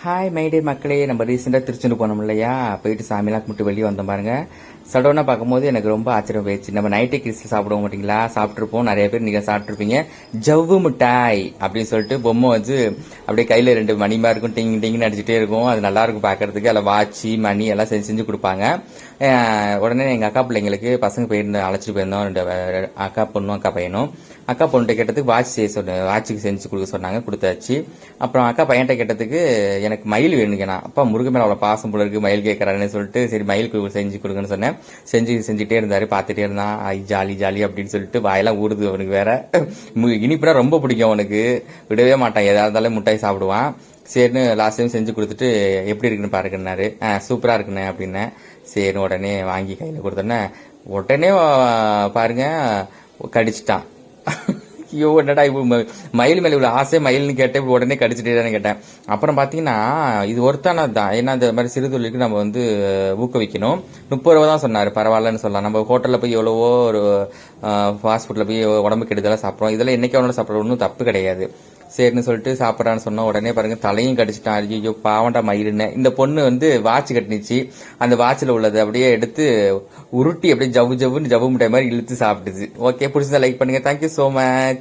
Hi Mayday மக்களே, நம்ம ரீசெண்டாக திருச்செந்தூர் போனோம் இல்லையா? போயிட்டு சாமிலாம் கும்பிட்டு வெளியே வந்தோம் பாருங்க. சடனாக பார்க்கும்போது எனக்கு ரொம்ப ஆச்சரியம் போயிடுச்சு. நம்ம நைட்டு கிறிஸ்து சாப்பிடுவோம் மாட்டிங்களா? சாப்பிட்ருப்போம், நிறைய பேர் நீங்கள் சாப்பிட்ருப்பீங்க. ஜவ்வு மிட்டாய் அப்படின்னு சொல்லிட்டு பொம்மை வச்சு அப்படியே கையில் 2 மணிமா இருக்கும், டிங் டிங்னு அடிச்சுட்டே இருக்கும். அது நல்லா இருக்கும் பார்க்கறதுக்கு. அதில் வாட்சி மணி எல்லாம் செஞ்சு கொடுப்பாங்க. உடனே எங்கள் அக்கா பிள்ளைங்களுக்கு பசங்க அழைச்சிட்டு போயிருந்தோம். 2 அக்கா பொண்ணும் அக்கா பையனும். அக்கா பொண்ணுகிட்ட கேட்டதுக்கு வாட்சிக்கு செஞ்சு கொடுக்க சொன்னாங்க, கொடுத்தாச்சு. அப்புறம் அக்கா பையன்கிட்ட கேட்டதுக்கு எனக்கு மயில் வேணுங்கண்ணா. அப்பா முருகன் மேல அவ்வளோ பாசம் போல இருக்கு, மயில் கேட்கறாருன்னு சொல்லிட்டு சரி மயில் செஞ்சு கொடுங்கன்னு சொன்னேன். செஞ்சுட்டே இருந்தாரு, பார்த்துட்டே இருந்தான். ஐ ஜாலி ஜாலி அப்படின்னு சொல்லிட்டு வாயெல்லாம் ஊறுது அவனுக்கு. வேற இனிப்புனா ரொம்ப பிடிக்கும் அவனுக்கு, விடவே மாட்டான். எதா இருந்தாலும் மிட்டாய் சாப்பிடுவான். சரின்னு லாஸ்ட் டைம் செஞ்சு கொடுத்துட்டு எப்படி இருக்குன்னு பாருங்கன்னாரு. சூப்பரா இருக்குண்ணே அப்படின்னேன். சரின்னு உடனே வாங்கி கையில் கொடுத்தோன்னே உடனே பாருங்க கடிச்சிட்டான். ஐயோ என்னடா இப்போ மயில் மேல இவ்வளவு ஆசை, மயில்னு கேட்டேன், உடனே கடிச்சிட்டேன்னு கேட்டேன். அப்புறம் பாத்தீங்கன்னா இது ஒருத்தானது தான். ஏன்னா இந்த மாதிரி சிறு தொழிலுக்கு நம்ம ஊக்குவிக்கணும். 30 ரூபா தான் சொன்னாரு, பரவாயில்லன்னு சொல்லலாம். நம்ம ஹோட்டல்ல போய் எவ்வளவோ ஒரு ஃபாஸ்ட் ஃபுட்ல போய் உடம்பு கெடுதலாம் சாப்பிட்றோம். இதெல்லாம் என்னைக்கு அவனோட சாப்பிட்ற ஒன்றும் தப்பு கிடையாது. சரின்னு சொல்லிட்டு சாப்பிட்றான்னு சொன்னா உடனே பாருங்க தலையும் கடிச்சிட்டான். ஐயோ பாவண்டா மயிலுன்னு. இந்த பொண்ணு வாட்ச் கட்டினிச்சு. அந்த வாட்சில் உள்ளது அப்படியே எடுத்து உருட்டி அப்படியே ஜவ்வு ஜவ்வுன்னு ஜவ்வு மிட்டாய் மாதிரி இழுத்து சாப்பிட்டுச்சு. ஓகே, பிடிச்சதா லைக் பண்ணுங்க. Thank you so much.